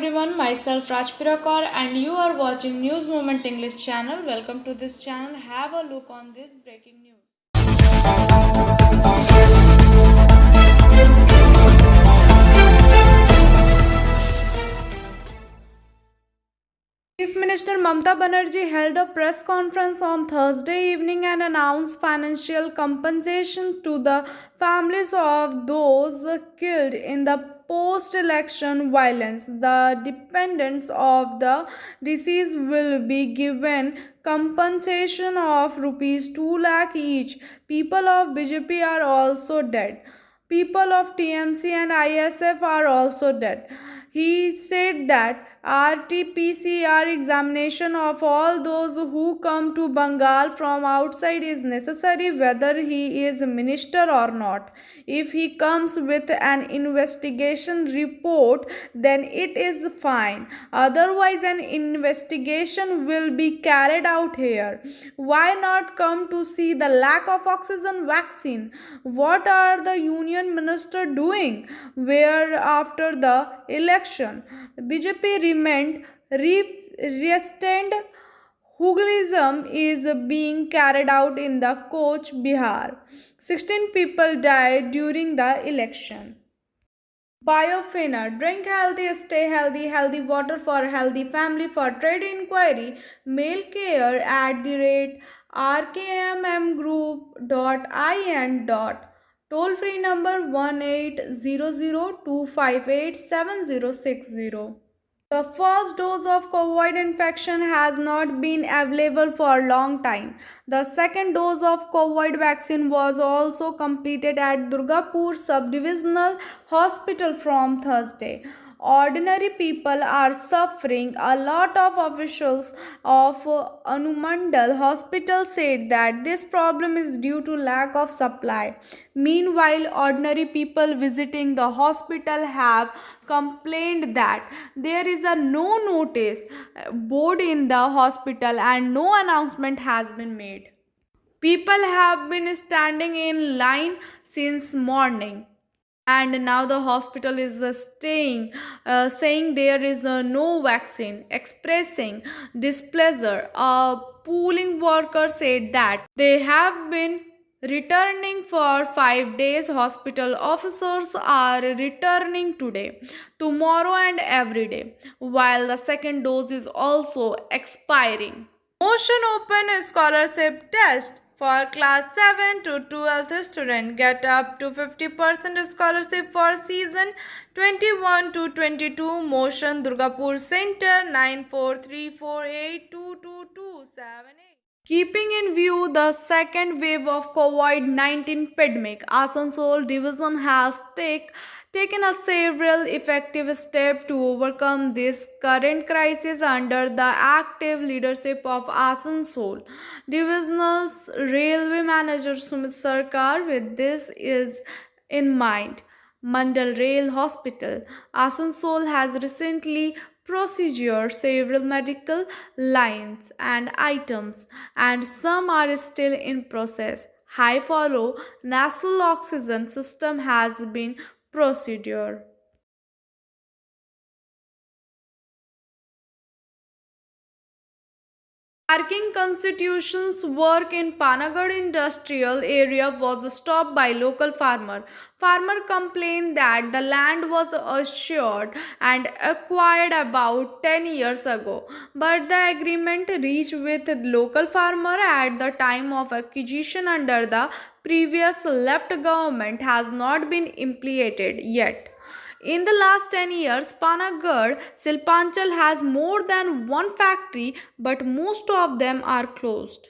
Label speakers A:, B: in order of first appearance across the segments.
A: everyone, myself Rajpira Kaur and you are watching News Moment English channel. Welcome to this channel. Have a look on this breaking news. Chief Minister Mamata Banerjee held a press conference on Thursday evening and announced financial compensation to the families of those killed in the post-election violence. The dependents of the deceased will be given compensation of rupees 2 lakh each. People of BJP are also dead. People of TMC and ISF are also dead. He said that RT-PCR examination of all those who come to Bengal from outside is necessary whether he is a minister or not. If he comes with an investigation report, then it is fine. Otherwise, an investigation will be carried out here. Why not come to see the lack of oxygen vaccine? What are the union minister doing? Where after the election, BJP remained resistant. Hooliganism is being carried out in the Coach Bihar. 16 people died during the election. Biofina, drink healthy, stay healthy, healthy water for healthy family. For trade inquiry, mail care @rkmmgroup.in. Toll free number 1800-258-7060. The first dose of COVID infection has not been available for a long time. The second dose of COVID vaccine was also completed at Durgapur Subdivisional Hospital from Thursday. Ordinary people are suffering. A lot of officials of Anumandal Hospital said that this problem is due to lack of supply. Meanwhile, ordinary people visiting the hospital have complained that there is a no notice board in the hospital and no announcement has been made. People have been standing in line since morning. And now the hospital is saying there is no vaccine, expressing displeasure. A pooling worker said that they have been returning for 5 days. Hospital officers are returning today, tomorrow, and every day, while the second dose is also expiring. Motion Open Scholarship Test for class 7 to 12th student. Get up to 50% scholarship for season 21 to 22. Motion Durgapur Center 9434822278. Keeping in view the second wave of COVID-19 pandemic, Asansol division has taken a several effective steps to overcome this current crisis under the active leadership of Asansol Divisional Railway Manager Sumit Sarkar. With this is in mind, Mandal Rail Hospital, Asansol has recently procured several medical lines and items, and some are still in process. High flow nasal oxygen system has been procured. Parking Constitution's work in Panagarh industrial area was stopped by local farmer. Farmer complained that the land was assured and acquired about 10 years ago, but the agreement reached with local farmer at the time of acquisition under the previous left government has not been implemented yet. In the last 10 years, Panagarh Silpanchal has more than one factory, but most of them are closed.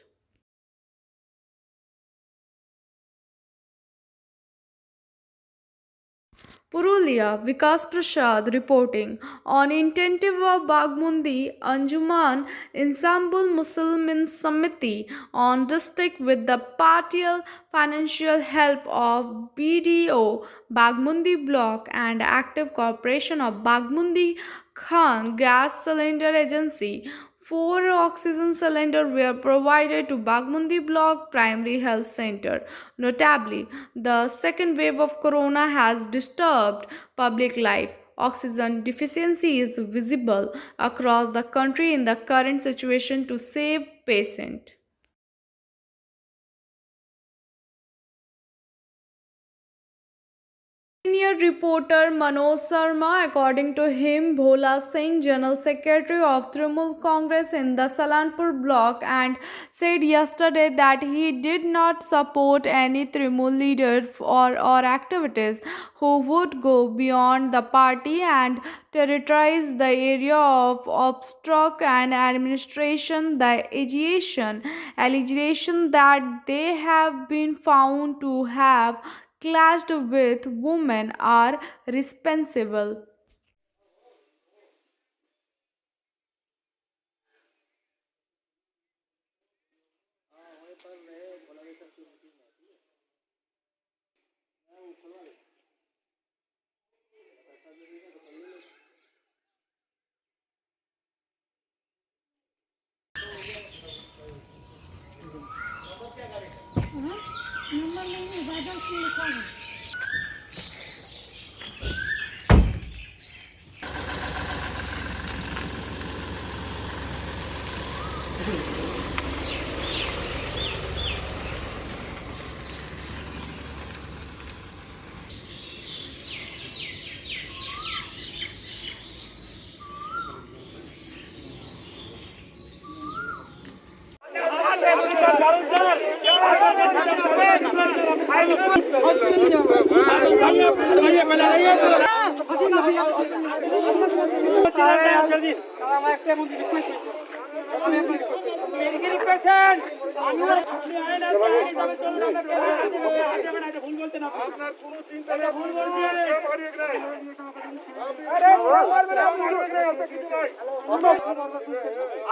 A: Purulia, Vikas Prasad reporting on initiative of Bagmundi Anjuman Ensemble Muslimin Samiti on district with the partial financial help of BDO Bagmundi Block and active cooperation of Bagmundi Khan Gas Cylinder Agency. 4 oxygen cylinders were provided to Bagmundi Block Primary Health Center. Notably, the second wave of corona has disturbed public life. oxygen deficiency is visible across the country in the current situation to save patients. Senior reporter Manoj Sharma, according to him, Bhola Singh, General Secretary of Trinamool Congress in the Salanpur block, and said yesterday that he did not support any Trinamool leader or activities who would go beyond the party and terrorize the area of obstruct and administration. The allegation that they have been found to have clashed with women are responsible.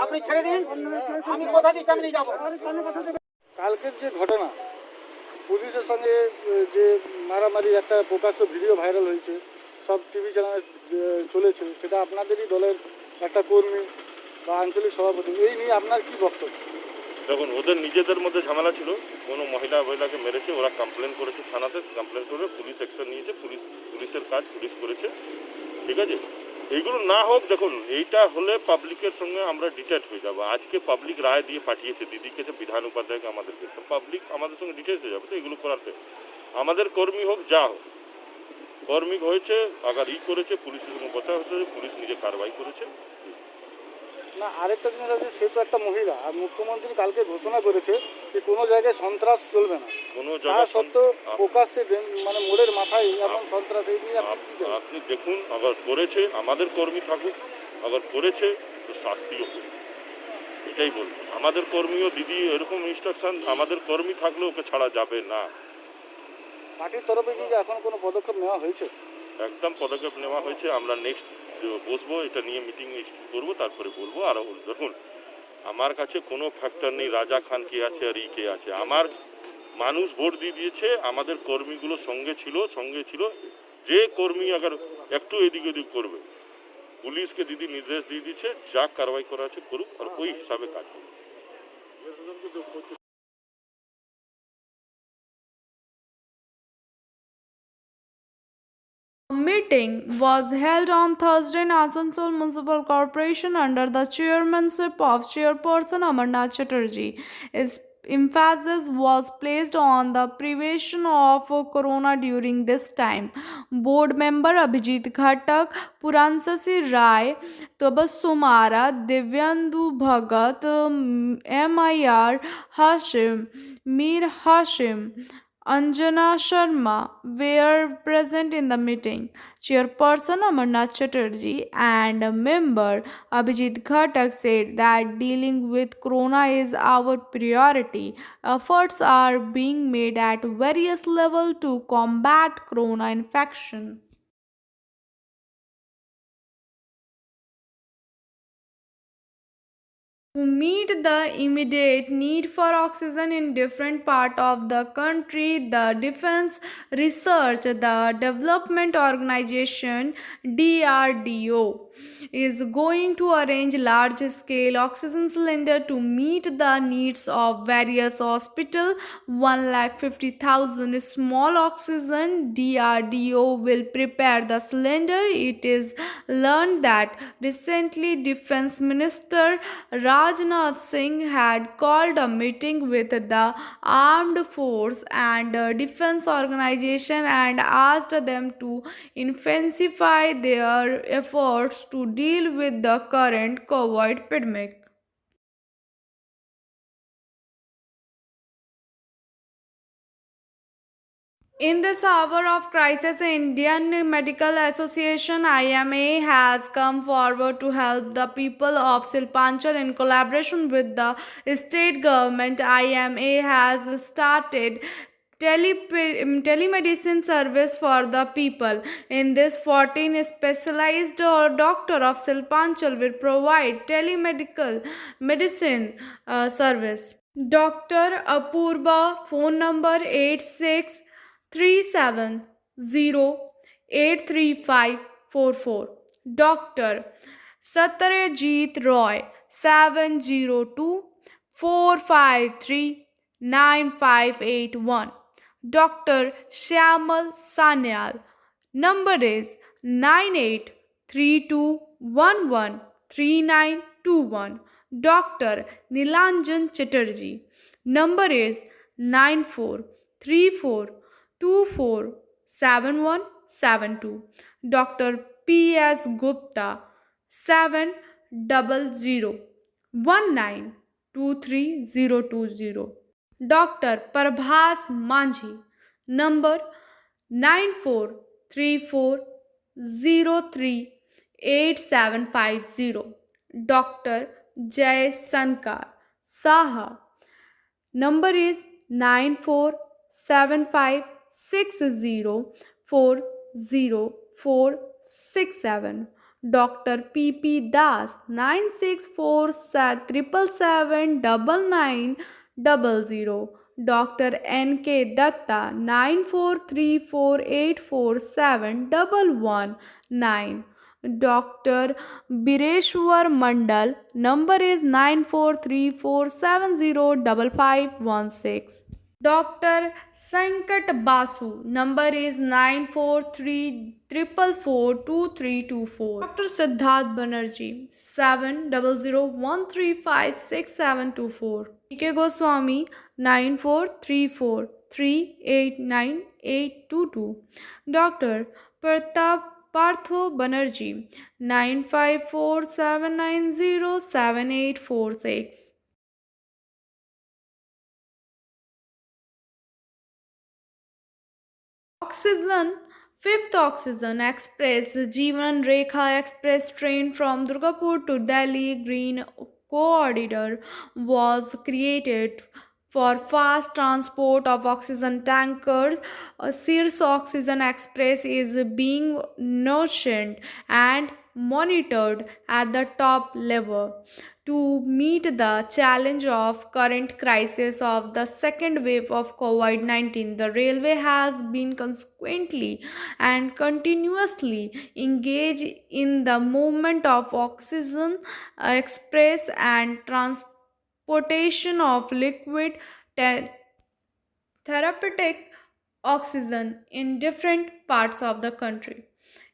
B: আপনি ছেড়ে দিন, আমি কথা দিচ্ছি আমি নিয়ে যাবো।
C: কালকের যে ঘটনা পুলিশের সঙ্গে যে মারামারি একটা প্রকাশ্য ভিডিও ভাইরাল হয়েছে, সব টিভি চ্যানেলে চলেছে, সেটা আপনাদেরই দলের একটা কর্মী বা আঞ্চলিক সভাপতি, এই নিয়ে আপনার কি বক্তব্য?
D: দেখুন, ওদের নিজেদের মধ্যে ঝামেলা ছিল, কোনো মহিলাকে মেরেছে, ওরা কমপ্লেন করেছে থানাতে, কমপ্লেন করে পুলিশ অ্যাকশন নিয়েছে, পুলিশের কাজ পুলিশ করেছে, ঠিক আছে। এইগুলো না হোক, দেখুন এইটা হলে পাবলিকের সঙ্গে আমরা ডিটেক্ট হয়ে যাবো। আজকে পাবলিক রায় দিয়ে পাঠিয়েছে দিদিকে, বিধান উপাধ্যায়কে, আমাদেরকে, তো পাবলিক আমাদের সঙ্গে ডিটেক্ট হয়ে যাবে। তো এগুলো করাতে আমাদের কর্মী হোক যা হোক, কর্মী হয়েছে আগার করেছে, পুলিশের সঙ্গে বচা হয়েছে, পুলিশ নিজে কারবাই করেছে।
C: না, আরেকটা জিনিস আছে, সে তো একটা মহিলা, আর মুখ্যমন্ত্রী কালকে ঘোষণা করেছে যে কোনো জায়গায় সন্ত্রাস চলবে না,
D: কোনো
C: তা
D: জায়গায়
C: সত্ত্বেও প্রকাশ্যে মানে মোড়ের মাথায় এমন সন্ত্রাস, এই নিয়ে
D: আপনি দেখুন, আবার করেছে, আমাদের কর্মী থাকুক, আবার করেছে তো শাস্তিও করুক, এটাই বলবো। আমাদের কর্মীও দিদি এরকম ইনস্ট্রাকশন, আমাদের কর্মী থাকলে ওকে ছাড়া যাবে না।
C: পার্টির তরফে কি এখন কোনো পদক্ষেপ নেওয়া হয়েছে?
D: একদম পদক্ষেপ নেওয়া হয়েছে। আমরা নেক্সট বসবো, এটা নিয়ে মিটিং করবো, তারপরে বলবো। আর দেখুন, আমার কাছে কোনো ফ্যাক্টর নেই রাজা খান কে আছে আর কে আছে। আমার মানুষ ভোট দিয়ে দিয়েছে, আমাদের কর্মীগুলো সঙ্গে ছিল। যে কর্মী আবার একটু এদিক ওদিক করবে, পুলিশকে দিদি নির্দেশ দিয়ে দিচ্ছে, যা কারবাই করা আছে করুক, আর ওই হিসাবে কাজ করুক।
A: A meeting was held on Thursday in Asansol Municipal Corporation under the chairmanship of Chairperson Amarnath Chatterjee. Its emphasis was placed on the prevention of corona during this time. Board member Abhijit Ghatak, Puransasi Rai, Tabassumara, Divyandu Bhagat, MIR Hashim, Mir Hashim, Anjana Sharma were present in the meeting. Chairperson Amarnath Chatterjee and member Abhijit Ghatak said that dealing with corona is our priority. Efforts are being made at various levels to combat corona infection. To meet the immediate need for oxygen in different parts of the country, the Defense Research, the Development Organization DRDO is going to arrange large scale oxygen cylinder to meet the needs of various hospitals. 1,50,000 small oxygen DRDO will prepare the cylinder. It is learned that recently Defense Minister Rajnath Singh had called a meeting with the armed force and defense organization and asked them to intensify their efforts to deal with the current COVID pandemic. In this hour of crisis, Indian Medical Association IMA has come forward to help the people of Silpanchal in collaboration with the state government. IMA has started telemedicine service for the people. In this 14 specialized or doctor of Silpanchal will provide telemedical medicine service. Dr. Apurva, phone number 8637083544. Dr. Satyajit Roy, 702-453-9581. Dr. Shyamal Sanyal, number is 9832113921. Dr. Nilanjan Chatterjee, number is 9434247172. Dr. P.S. Gupta, 70019232020. Dr. Prabhas Manjhi, number 9434038750. Dr. Jay Sankar Saha, number is 9475604047. Dr. P.P. Das, 9647779900. Dr. N.K. Datta, 9434847119. Dr. Bireshwar Mandal, number is 9434705516. Dr. Sankat Basu, number is 9434442324. Dr. Siddharth Banerjee, 7001356724. P.K. Goswami, 9434389822. Dr. Pratap Partho Banerjee, 9547907846. Oxygen, fifth Oxygen Express, Jeevan Rekha Express train from Durgapur to Delhi Green Corridor was created for fast transport of oxygen tankers. Sears Oxygen Express is being nurtured and monitored at the top level. To meet the challenge of current crisis of the second wave of COVID-19, the railway has been consequently and continuously engaged in the movement of oxygen express and transportation of liquid therapeutic oxygen in different parts of the country.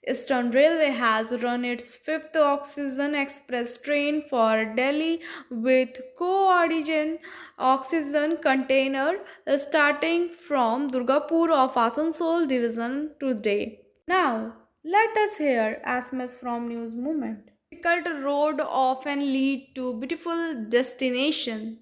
A: Eastern Railway has run its fifth Oxygen Express train for Delhi with coordinated oxygen container starting from Durgapur of Asansol division today. Now, let us hear SMS from News Movement. Difficult road often lead to beautiful destination.